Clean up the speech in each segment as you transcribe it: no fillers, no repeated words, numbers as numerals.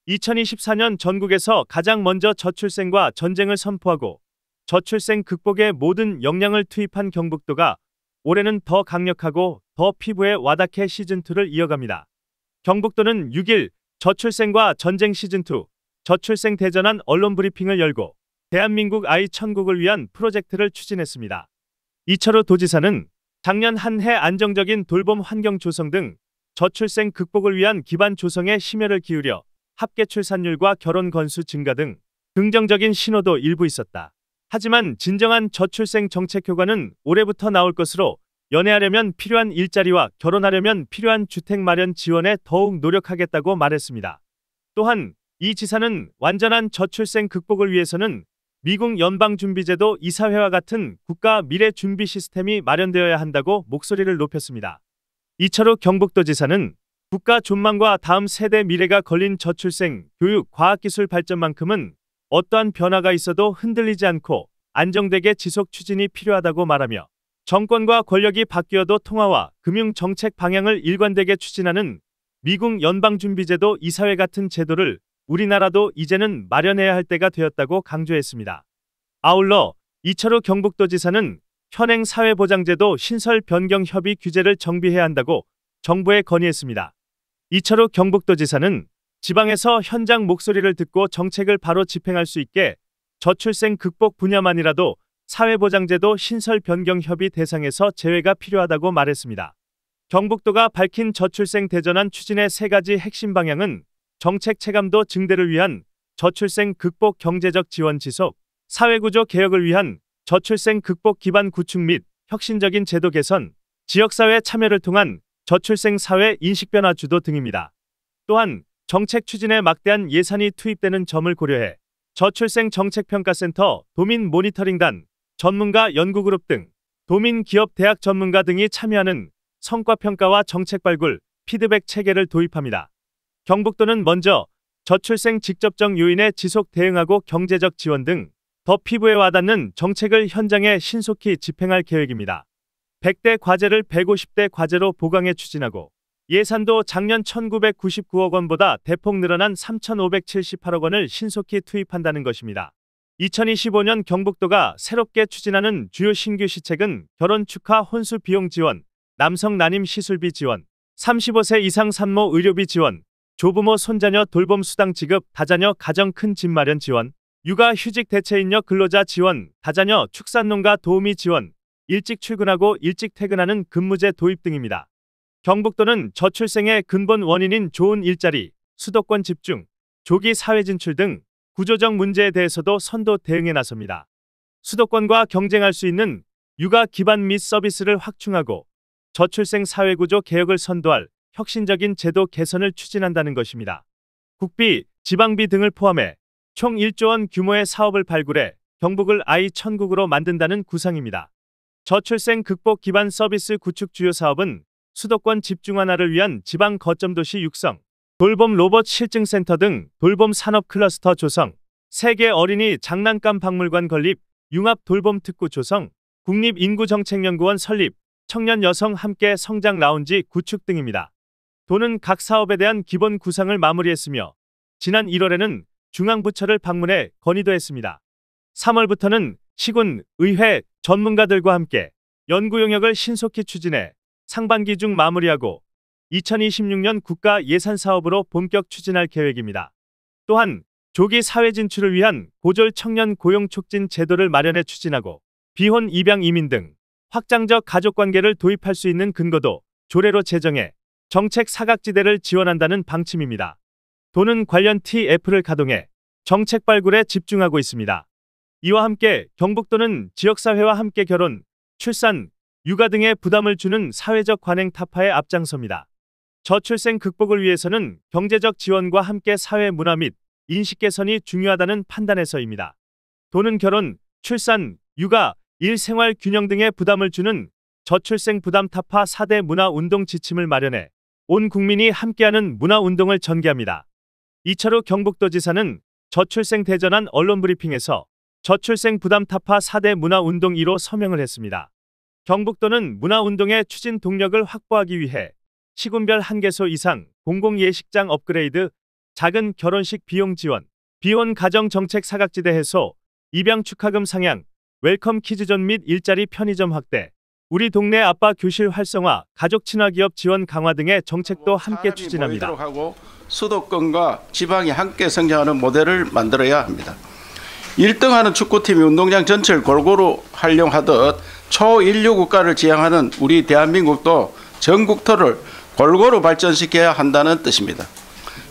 2024년 전국에서 가장 먼저 저출생과 전쟁을 선포하고 저출생 극복에 모든 역량을 투입한 경북도가 올해는 더 강력하고 더 피부에 와닿게 시즌2를 이어갑니다. 경북도는 6일 저출생과 전쟁 시즌2 저출생 대전환 언론 브리핑을 열고 대한민국 아이 천국을 위한 프로젝트를 추진했습니다. 이철우 도지사는 작년 한 해 안정적인 돌봄 환경 조성 등 저출생 극복을 위한 기반 조성에 심혈을 기울여 합계 출산율과 결혼 건수 증가 등 긍정적인 신호도 일부 있었다. 하지만 진정한 저출생 정책 효과는 올해부터 나올 것으로 연애하려면 필요한 일자리와 결혼하려면 필요한 주택 마련 지원에 더욱 노력하겠다고 말했습니다. 또한 이 지사는 완전한 저출생 극복을 위해서는 미국 연방준비제도 이사회와 같은 국가 미래 준비 시스템이 마련되어야 한다고 목소리를 높였습니다. 이철우 경북도지사는 국가 존망과 다음 세대 미래가 걸린 저출생, 교육, 과학기술 발전만큼은 어떠한 변화가 있어도 흔들리지 않고 안정되게 지속 추진이 필요하다고 말하며 정권과 권력이 바뀌어도 통화와 금융정책 방향을 일관되게 추진하는 미국 연방준비제도 이사회 같은 제도를 우리나라도 이제는 마련해야 할 때가 되었다고 강조했습니다. 아울러 이철우 경북도지사는 현행 사회보장제도 신설 변경 협의 규제를 정비해야 한다고 정부에 건의했습니다. 이철우 경북도지사는 지방에서 현장 목소리를 듣고 정책을 바로 집행할 수 있게 저출생 극복 분야만이라도 사회보장제도 신설 변경 협의 대상에서 제외가 필요하다고 말했습니다. 경북도가 밝힌 저출생 대전환 추진의 3가지 핵심 방향은 정책 체감도 증대를 위한 저출생 극복 경제적 지원 지속, 사회구조 개혁을 위한 저출생 극복 기반 구축 및 혁신적인 제도 개선, 지역사회 참여를 통한 저출생 사회 인식 변화 주도 등입니다. 또한 정책 추진에 막대한 예산이 투입되는 점을 고려해 저출생 정책평가센터, 도민 모니터링단, 전문가 연구그룹 등 도민 기업 대학 전문가 등이 참여하는 성과평가와 정책 발굴, 피드백 체계를 도입합니다. 경북도는 먼저 저출생 직접적 요인에 지속 대응하고 경제적 지원 등 더 피부에 와닿는 정책을 현장에 신속히 집행할 계획입니다. 100대 과제를 150대 과제로 보강해 추진하고 예산도 작년 1999억 원보다 대폭 늘어난 3,578억 원을 신속히 투입한다는 것입니다. 2025년 경북도가 새롭게 추진하는 주요 신규 시책은 결혼 축하 혼수 비용 지원, 남성 난임 시술비 지원, 35세 이상 산모 의료비 지원, 조부모 손자녀 돌봄 수당 지급, 다자녀 가정 큰 집 마련 지원, 육아 휴직 대체인력 근로자 지원, 다자녀 축산농가 도우미 지원, 일찍 출근하고 일찍 퇴근하는 근무제 도입 등입니다. 경북도는 저출생의 근본 원인인 좋은 일자리, 수도권 집중, 조기 사회 진출 등 구조적 문제에 대해서도 선도 대응에 나섭니다. 수도권과 경쟁할 수 있는 육아 기반 및 서비스를 확충하고 저출생 사회구조 개혁을 선도할 혁신적인 제도 개선을 추진한다는 것입니다. 국비, 지방비 등을 포함해 총 1조 원 규모의 사업을 발굴해 경북을 아이 천국으로 만든다는 구상입니다. 저출생 극복 기반 서비스 구축 주요 사업은 수도권 집중 완화를 위한 지방 거점 도시 육성, 돌봄 로봇 실증센터 등 돌봄 산업 클러스터 조성, 세계 어린이 장난감 박물관 건립, 융합 돌봄 특구 조성, 국립인구정책연구원 설립, 청년 여성 함께 성장 라운지 구축 등입니다. 도는 각 사업에 대한 기본 구상을 마무리했으며 지난 1월에는 중앙부처를 방문해 건의도 했습니다. 3월부터는 시군, 의회, 전문가들과 함께 연구 용역을 신속히 추진해 상반기 중 마무리하고 2026년 국가 예산 사업으로 본격 추진할 계획입니다. 또한 조기 사회 진출을 위한 고졸 청년 고용 촉진 제도를 마련해 추진하고 비혼 입양 이민 등 확장적 가족관계를 도입할 수 있는 근거도 조례로 제정해 정책 사각지대를 지원한다는 방침입니다. 도는 관련 TF를 가동해 정책 발굴에 집중하고 있습니다. 이와 함께 경북도는 지역사회와 함께 결혼, 출산, 육아 등의 부담을 주는 사회적 관행 타파에 앞장섭니다. 저출생 극복을 위해서는 경제적 지원과 함께 사회 문화 및 인식 개선이 중요하다는 판단에서입니다. 도는 결혼, 출산, 육아, 일생활 균형 등의 부담을 주는 저출생 부담 타파 4대 문화운동 지침을 마련해 온 국민이 함께하는 문화운동을 전개합니다. 이철우 경북도지사는 저출생 대전환 언론 브리핑에서 저출생 부담 타파 4대 문화운동 1호 서명을 했습니다. 경북도는 문화운동의 추진 동력을 확보하기 위해 시군별 1개소 이상 공공예식장 업그레이드, 작은 결혼식 비용 지원, 비혼 가정 정책 사각지대 해소, 입양 축하금 상향, 웰컴 키즈존 및 일자리 편의점 확대, 우리 동네 아빠 교실 활성화, 가족 친화 기업 지원 강화 등의 정책도 함께 추진합니다. 하고 수도권과 지방이 함께 성장하는 모델을 만들어야 합니다. 1등하는 축구팀이 운동장 전체를 골고루 활용하듯 초인류 국가를 지향하는 우리 대한민국도 전국토를 골고루 발전시켜야 한다는 뜻입니다.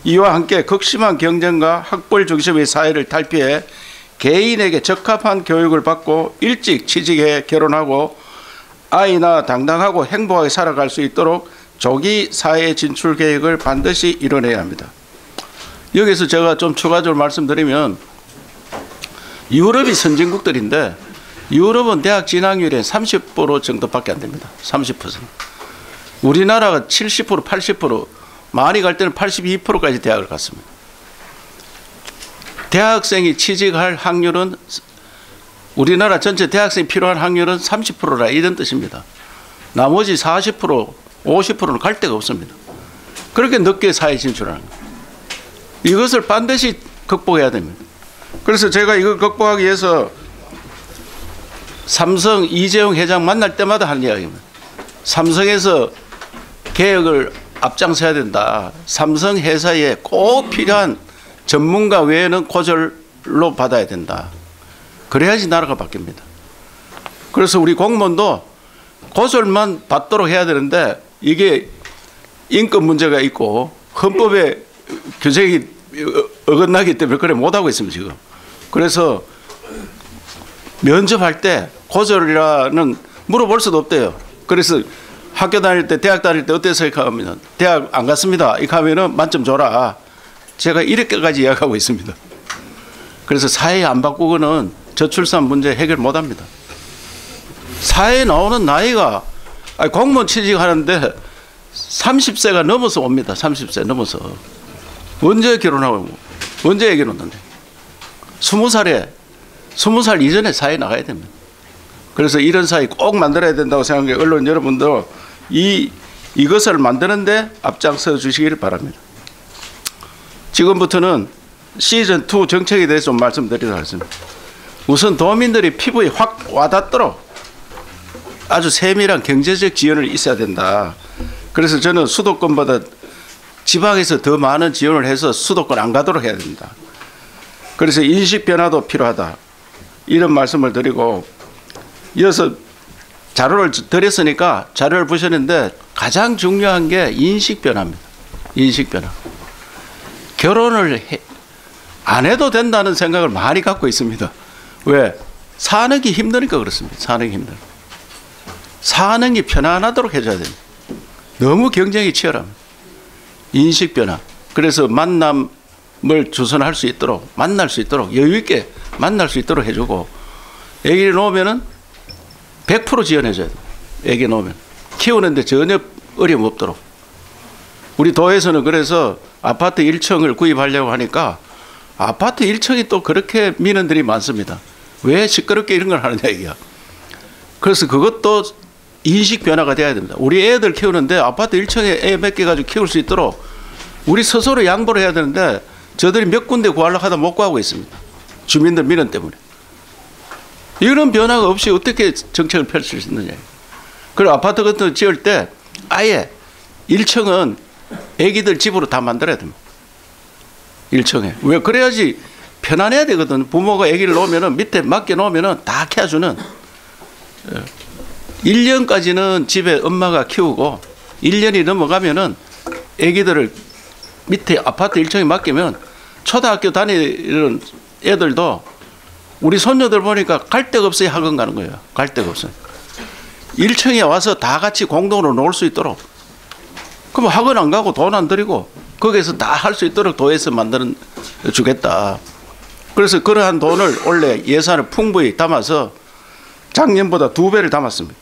이와 함께 극심한 경쟁과 학벌 중심의 사회를 탈피해 개인에게 적합한 교육을 받고 일찍 취직해 결혼하고 아이나 당당하고 행복하게 살아갈 수 있도록 조기 사회 진출 계획을 반드시 이뤄내야 합니다. 여기서 제가 좀 추가적으로 말씀드리면 유럽이 선진국들인데 유럽은 대학 진학률이 30% 정도밖에 안 됩니다. 30%. 우리나라가 70%, 80%, 많이 갈 때는 82%까지 대학을 갔습니다. 대학생이 취직할 확률은 우리나라 전체 대학생이 필요한 확률은 30%라 이런 뜻입니다. 나머지 40%, 50%는 갈 데가 없습니다. 그렇게 늦게 사회 진출하는 거예요. 이것을 반드시 극복해야 됩니다. 그래서 제가 이걸 극복하기 위해서 삼성 이재용 회장 만날 때마다 하는 이야기입니다. 삼성에서 개혁을 앞장서야 된다. 삼성 회사에 꼭 필요한 전문가 외에는 고졸로 받아야 된다. 그래야지 나라가 바뀝니다. 그래서 우리 공무원도 고졸만 받도록 해야 되는데 이게 인권 문제가 있고 헌법에 규정이 어긋나기 때문에 그래 못하고 있습니다 지금. 그래서 면접할 때 고졸이라는 물어볼 수도 없대요. 그래서 학교 다닐 때 대학 다닐 때 어땠어요? 이렇게 하면 대학 안 갔습니다. 이렇게 하면은 만점 줘라. 제가 이렇게까지 이야기하고 있습니다. 그래서 사회 안 바꾸고는 저출산 문제 해결 못합니다. 사회에 나오는 나이가 공무원 취직하는데 30세가 넘어서 옵니다. 30세 넘어서. 언제 결혼하고 언제 애기 놓는데 20살 이전에 사회에 나가야 됩니다. 그래서 이런 사회 꼭 만들어야 된다고 생각해요. 언론 여러분도 이것을 만드는데 앞장서 주시기를 바랍니다. 지금부터는 시즌2 정책에 대해서 좀 말씀드리도록 하겠습니다. 우선 도민들이 피부에 확 와닿도록 아주 세밀한 경제적 지원이 있어야 된다. 그래서 저는 수도권보다 지방에서 더 많은 지원을 해서 수도권 안 가도록 해야 된다. 그래서 인식 변화도 필요하다. 이런 말씀을 드리고 이어서 자료를 드렸으니까 자료를 보셨는데 가장 중요한 게 인식 변화입니다. 인식 변화. 결혼을 안 해도 된다는 생각을 많이 갖고 있습니다. 왜? 사는 게 힘드니까 그렇습니다. 사는 게 힘들어요. 사는 게 편안하도록 해줘야 됩니다. 너무 경쟁이 치열합니다. 인식 변화. 그래서 만남을 주선할 수 있도록 만날 수 있도록 여유 있게 만날 수 있도록 해주고 아기를 놓으면은 100% 지원해줘야 돼요. 아기 놓으면 키우는데 전혀 어려움 없도록. 우리 도에서는 그래서 아파트 1층을 구입하려고 하니까 아파트 1층이 또 그렇게 민원들이 많습니다. 왜 시끄럽게 이런 걸 하느냐 이게야. 그래서 그것도 인식 변화가 돼야 됩니다. 우리 애들 키우는데 아파트 1층에 애 몇 개 가지고 키울 수 있도록 우리 스스로 양보를 해야 되는데 저들이 몇 군데 구하려고 하다 못 구하고 있습니다. 주민들 민원 때문에. 이런 변화가 없이 어떻게 정책을 펼칠 수 있느냐. 그리고 아파트 같은 거 지을 때 아예 1층은 애기들 집으로 다 만들어야 됩니다. 1층에. 왜? 그래야지 편안해야 되거든. 부모가 애기를 놓으면은 밑에 맡겨 놓으면은 다 키워주는. 1년까지는 집에 엄마가 키우고 1년이 넘어가면은 애기들을 밑에 아파트 1층에 맡기면 초등학교 다니는 애들도 우리 손녀들 보니까 갈 데가 없어야 학원 가는 거예요. 갈 데가 없어요. 1층에 와서 다 같이 공동으로 놀 수 있도록. 그럼 학원 안 가고 돈 안 들이고 거기에서 다 할 수 있도록 도에서 만들어 주겠다. 그래서 그러한 돈을 원래 예산을 풍부히 담아서 작년보다 2배를 담았습니다.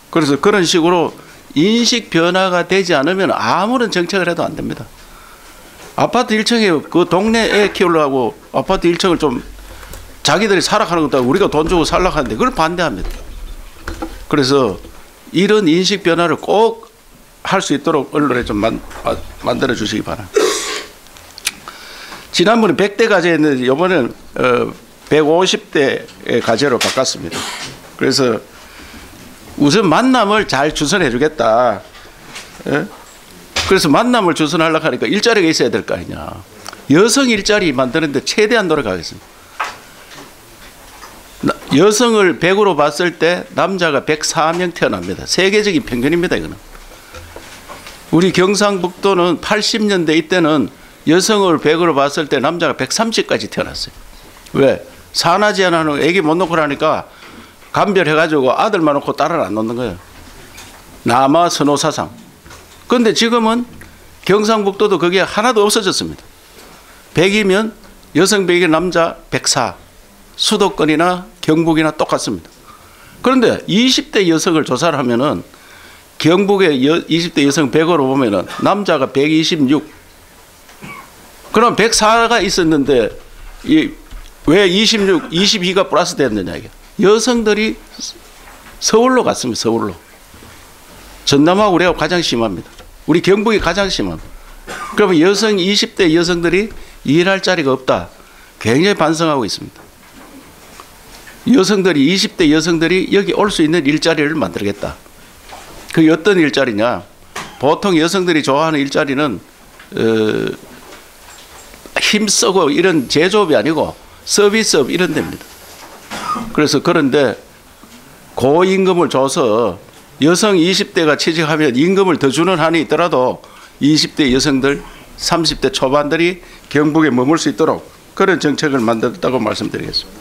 그래서 그런 식으로 인식 변화가 되지 않으면 아무런 정책을 해도 안 됩니다. 아파트 1층에 그 동네 애 키우려고 아파트 1층을 좀 자기들이 살아가는 것도 우리가 돈 주고 살라고 하는데 그걸 반대합니다. 그래서 이런 인식 변화를 꼭 할 수 있도록 언론에 좀 만들어 주시기 바랍니다. 지난번에 100대 가제였는데 이번에는 150대 가제로 바꿨습니다. 그래서 우선 만남을 잘 주선해 주겠다. 예? 그래서 만남을 주선하려고 하니까 일자리가 있어야 될 거 아니냐. 여성 일자리 만드는데 최대한 노력하겠습니다. 여성을 100으로 봤을 때 남자가 104명 태어납니다. 세계적인 평균입니다. 이거는. 우리 경상북도는 80년대 이때는 여성을 100으로 봤을 때 남자가 130까지 태어났어요. 왜? 산하 제한하는 애기 못 놓고 나니까 감별해가지고 아들만 놓고 딸을 안 놓는 거예요. 남아 선호 사상. 그런데 지금은 경상북도도 그게 하나도 없어졌습니다. 100이면 여성 100이 남자 104. 수도권이나 경북이나 똑같습니다. 그런데 20대 여성을 조사를 하면은 경북의 20대 여성 100으로 보면은 남자가 126. 그럼 104가 있었는데 왜 26, 22가 플러스 됐느냐 이게. 여성들이 서울로 갔습니다. 서울로. 전남하고 우리가 가장 심합니다. 우리 경북이 가장 심합니다. 그러면 20대 여성들이 일할 자리가 없다. 굉장히 반성하고 있습니다. 20대 여성들이 여기 올 수 있는 일자리를 만들겠다. 그게 어떤 일자리냐. 보통 여성들이 좋아하는 일자리는 힘쓰고 이런 제조업이 아니고 서비스업 이런 데입니다. 그래서 그런데 고임금을 줘서 여성 20대가 취직하면 임금을 더 주는 한이 있더라도 20대 여성들 30대 초반들이 경북에 머물 수 있도록 그런 정책을 만들었다고 말씀드리겠습니다.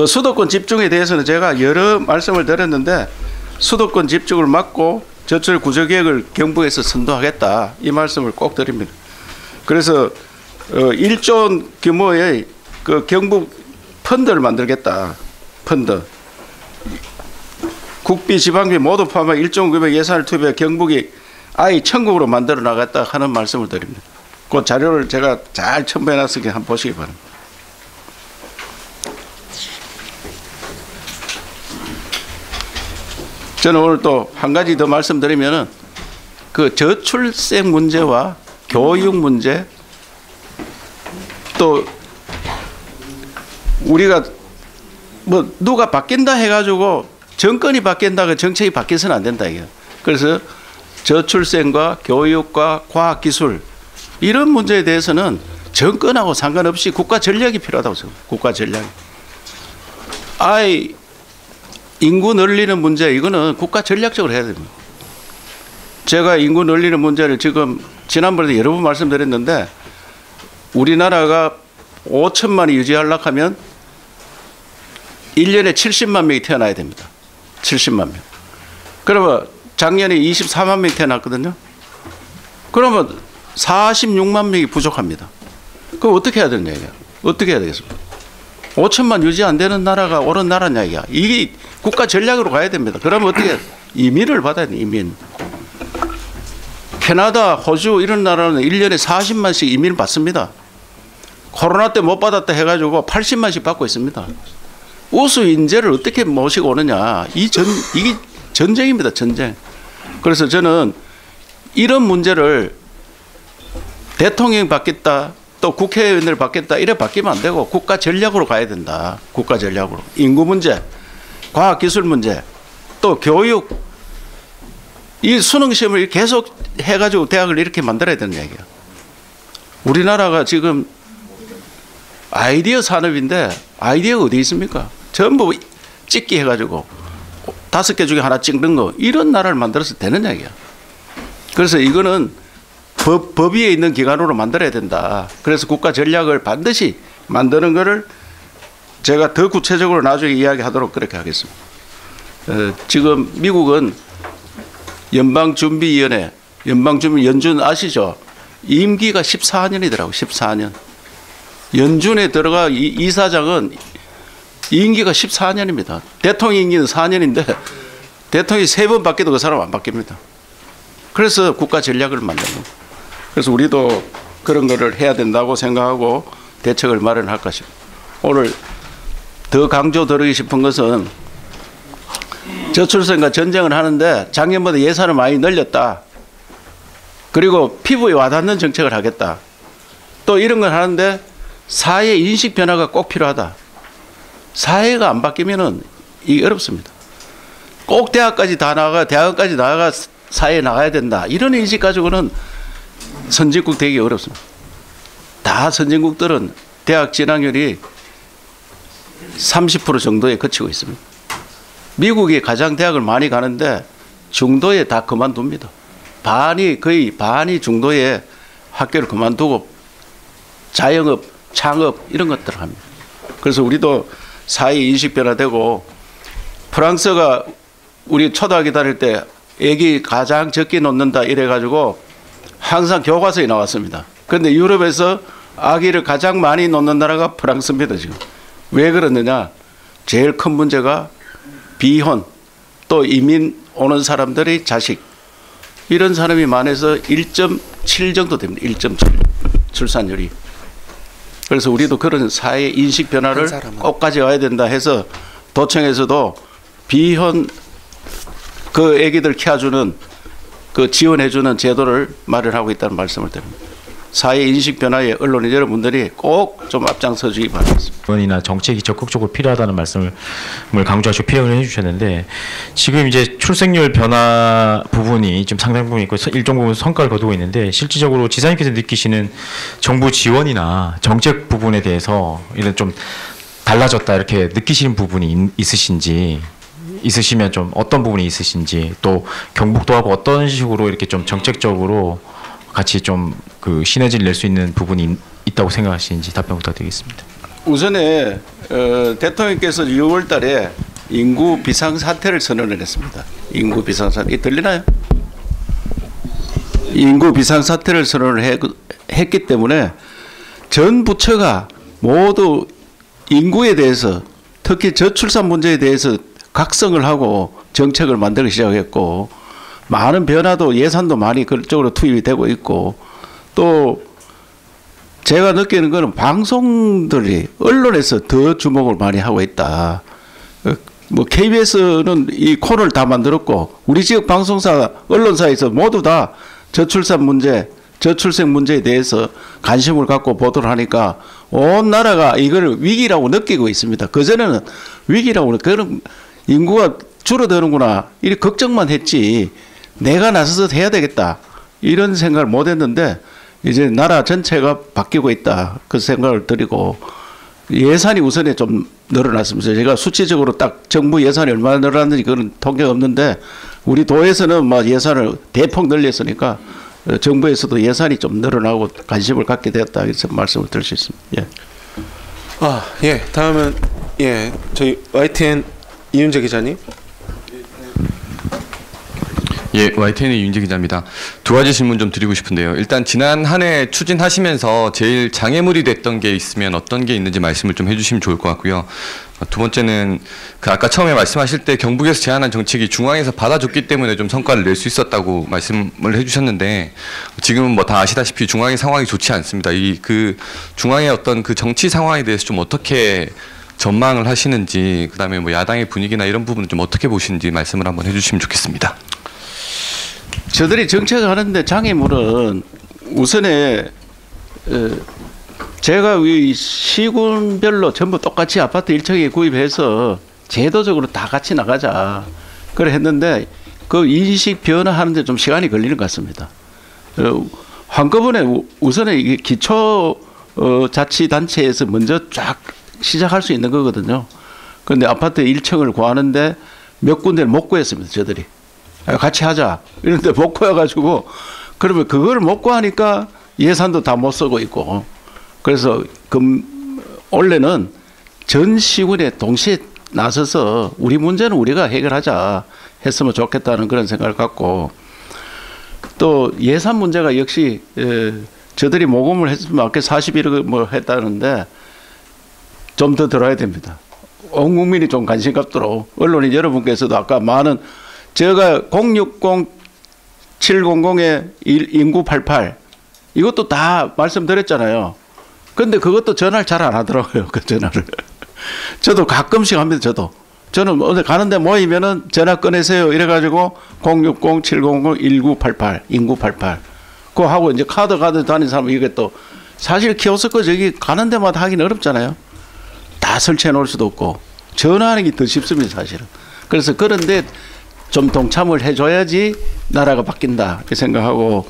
수도권 집중에 대해서는 제가 여러 말씀을 드렸는데 수도권 집중을 막고 저출 구조개혁을 경북에서 선도하겠다 이 말씀을 꼭 드립니다. 그래서 1조 원 규모의 그 경북 펀드를 만들겠다. 펀드. 국비, 지방비 모두 포함한 1조 원 규모의 예산을 투입해 경북이 아예 천국으로 만들어 나갔다 하는 말씀을 드립니다. 그 자료를 제가 잘 첨부해 놨으니까 한번 보시기 바랍니다. 저는 오늘 또 한 가지 더 말씀드리면은 그 저출생 문제와 교육 문제 또 우리가 뭐 누가 바뀐다 해가지고 정권이 바뀐다고 정책이 바뀌어서는 안 된다 이게. 그래서 저출생과 교육과 과학기술 이런 문제에 대해서는 정권하고 상관없이 국가 전략이 필요하다고 생각합니다. 국가 전략. 아이 인구 늘리는 문제 이거는 국가 전략적으로 해야 됩니다. 제가 인구 늘리는 문제를 지금 지난번에도 여러 번 말씀드렸는데 우리나라가 5천만이 유지하려고 하면 1년에 70만 명이 태어나야 됩니다. 70만 명. 그러면 작년에 24만 명이 태어났거든요. 그러면 46만 명이 부족합니다. 그럼 어떻게 해야 되는 얘기야? 어떻게 해야 되겠습니까? 5천만 유지 안 되는 나라가 옳은 나라냐 이게. 이게 국가 전략으로 가야 됩니다. 그러면 어떻게 이민을 받아야 돼. 이민. 캐나다, 호주 이런 나라는 1년에 40만씩 이민을 받습니다. 코로나 때 못 받았다 해가지고 80만씩 받고 있습니다. 우수 인재를 어떻게 모시고 오느냐. 이게 전쟁입니다. 전쟁. 그래서 저는 이런 문제를 대통령이 받겠다 또 국회의원을 받겠다 이래 바뀌면 안 되고 국가 전략으로 가야 된다. 국가 전략으로. 인구 문제, 과학기술 문제, 또 교육. 이 수능 시험을 계속 해가지고 대학을 이렇게 만들어야 되는 얘기야. 우리나라가 지금 아이디어 산업인데 아이디어가 어디 있습니까? 전부 찍기 해가지고 5개 중에 하나 찍는 거 이런 나라를 만들어서 되는 얘기야. 그래서 이거는 법 위에 있는 기관으로 만들어야 된다. 그래서 국가 전략을 반드시 만드는 거를 제가 더 구체적으로 나중에 이야기하도록 그렇게 하겠습니다. 지금 미국은 연방준비위원회, 연준 아시죠? 임기가 14년이더라고. 14년. 연준에 들어가 이사장은 임기가 14년입니다. 대통령 임기는 4년인데 대통령이 3번 바뀌어도 그 사람 안 바뀝니다. 그래서 국가 전략을 만드는 거예요. 그래서 우리도 그런 거를 해야 된다고 생각하고 대책을 마련할 것입니다. 오늘 더 강조드리고 싶은 것은 저출생과 전쟁을 하는데 작년보다 예산을 많이 늘렸다. 그리고 피부에 와닿는 정책을 하겠다. 또 이런 걸 하는데 사회 인식 변화가 꼭 필요하다. 사회가 안 바뀌면은 이게 어렵습니다. 꼭 대학까지 다 나가, 대학까지 나가 사회에 나가야 된다. 이런 인식 가지고는 선진국 되기 어렵습니다. 다 선진국들은 대학 진학률이 30% 정도에 그치고 있습니다. 미국이 가장 대학을 많이 가는데 중도에 다 그만둡니다. 거의 반이 중도에 학교를 그만두고 자영업, 창업 이런 것들을 합니다. 그래서 우리도 사회 인식 변화되고 프랑스가 우리 초등학교 다닐 때 애기 가장 적게 놓는다 이래가지고 항상 교과서에 나왔습니다. 그런데 유럽에서 아기를 가장 많이 놓는 나라가 프랑스입니다, 지금. 왜 그러느냐? 제일 큰 문제가 비혼, 또 이민 오는 사람들의 자식. 이런 사람이 많아서 1.7 정도 됩니다. 1.7 출산율이. 그래서 우리도 그런 사회 인식 변화를 꼭 가져와야 된다 해서 도청에서도 비혼 그 애기들 키워주는 그 지원해주는 제도를 마련하고 있다는 말씀을 드립니다. 사회 인식 변화에 언론인 여러분들이 꼭 좀 앞장서 주기 바랍니다. 원이나 정책이 적극적으로 필요하다는 말씀을 강조하시고 피력을 해주셨는데 지금 이제 출생률 변화 부분이 좀 상당 부분 있고 일정 부분 성과를 거두고 있는데 실질적으로 지사님께서 느끼시는 정부 지원이나 정책 부분에 대해서 이런 좀 달라졌다 이렇게 느끼시는 부분이 있으신지 있으시면 좀 어떤 부분이 있으신지 또 경북도하고 어떤 식으로 이렇게 좀 정책적으로 같이 좀 그 시너지를 낼 수 있는 부분이 있다고 생각하시는지 답변 부탁드리겠습니다. 우선에 대통령께서 6월 달에 인구 비상사태를 선언을 했습니다. 인구 비상사태. 들리나요? 인구 비상사태를 선언을 했기 때문에 전 부처가 모두 인구에 대해서 특히 저출산 문제에 대해서 각성을 하고 정책을 만들기 시작했고 많은 변화도 예산도 많이 그쪽으로 투입이 되고 있고 또 제가 느끼는 거는 방송들이 언론에서 더 주목을 많이 하고 있다. 뭐 KBS는 이 코너를 다 만들었고 우리 지역 방송사 언론사에서 모두 다 저출산 문제, 저출생 문제에 대해서 관심을 갖고 보도를 하니까 온 나라가 이걸 위기라고 느끼고 있습니다. 그전에는 위기라고 그런 인구가 줄어드는구나 이렇게 걱정만 했지 내가 나서서 해야 되겠다 이런 생각을 못 했는데 이제 나라 전체가 바뀌고 있다 그 생각을 드리고 예산이 우선에 좀 늘어났습니다. 제가 수치적으로 딱 정부 예산이 얼마나 늘어났는지 그런 통계가 없는데 우리 도에서는 뭐 예산을 대폭 늘렸으니까 정부에서도 예산이 좀 늘어나고 관심을 갖게 되었다 이렇게 말씀을 드릴 수 있습니다. 예. 예. 다음은 저희 YTN 이윤재 기자님. 예, YTN의 이윤재 기자입니다. 두 가지 질문 좀 드리고 싶은데요. 일단 지난 한 해 추진하시면서 제일 장애물이 됐던 게 있으면 어떤 게 있는지 말씀을 좀 해주시면 좋을 것 같고요. 두 번째는 그 아까 처음에 말씀하실 때 경북에서 제안한 정책이 중앙에서 받아줬기 때문에 좀 성과를 낼 수 있었다고 말씀을 해주셨는데 지금은 뭐 다 아시다시피 중앙의 상황이 좋지 않습니다. 그 중앙의 어떤 그 정치 상황에 대해서 좀 어떻게 전망을 하시는지 그다음에 뭐 야당의 분위기나 이런 부분을 좀 어떻게 보시는지 말씀을 한번 해주시면 좋겠습니다. 저들이 정책을 하는데 장애물은 우선에 제가 이 시군별로 전부 똑같이 아파트 1층에 구입해서 제도적으로 다 같이 나가자 그래 했는데 그 인식 변화하는데 좀 시간이 걸리는 것 같습니다. 한꺼번에 우선에 이게 기초 자치단체에서 먼저 쫙 시작할 수 있는 거거든요. 그런데 아파트 1층을 구하는데 몇 군데를 못 구했습니다. 저들이. 같이 하자. 이런데 못 구해가지고 그러면 그걸 못 구하니까 예산도 다 못 쓰고 있고 그래서 원래는 전 시군에 동시에 나서서 우리 문제는 우리가 해결하자 했으면 좋겠다는 그런 생각을 갖고 또 예산 문제가 역시 저들이 모금을 했으면 아까 41억 뭐 했다는데 좀 더 들어야 됩니다. 온 국민이 좀 관심 갖도록 언론인 여러분께서도 아까 많은 제가 060-700에 인구 88 이것도 다 말씀드렸잖아요. 근데 그것도 전화를 잘 안 하더라고요. 그 전화를. 저도 가끔씩 합니다. 저는 어디 가는데 모이면은 전화 꺼내세요. 이래가지고 060-700-1988 인구 88 그거 하고 이제 카드 다니는 사람은 이게 또 사실 키오스크 저기 가는 데마다 하긴 어렵잖아요. 다 설치해 놓을 수도 없고 전화하는 게 더 쉽습니다 사실은. 그래서 그런데 좀 동참을 해줘야지 나라가 바뀐다 이렇게 생각하고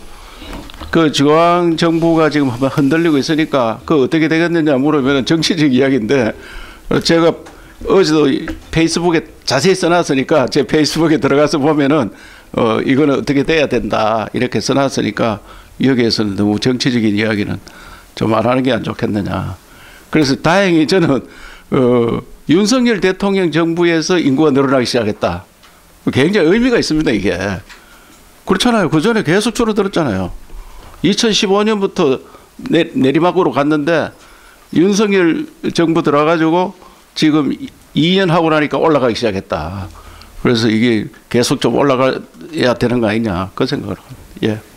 그 중앙 정부가 지금 한번 흔들리고 있으니까 그 어떻게 되겠느냐 물으면 정치적 이야기인데 제가 어제도 페이스북에 자세히 써놨으니까 제 페이스북에 들어가서 보면은 이거는 어떻게 돼야 된다 이렇게 써놨으니까 여기에서는 너무 정치적인 이야기는 좀 안 하는 게 안 좋겠느냐. 그래서 다행히 저는 윤석열 대통령 정부에서 인구가 늘어나기 시작했다. 굉장히 의미가 있습니다 이게. 그렇잖아요. 그 전에 계속 줄어들었잖아요. 2015년부터 내리막으로 갔는데 윤석열 정부 들어가지고 지금 2년 하고 나니까 올라가기 시작했다. 그래서 이게 계속 좀 올라가야 되는 거 아니냐 그 생각을 합니다. 예.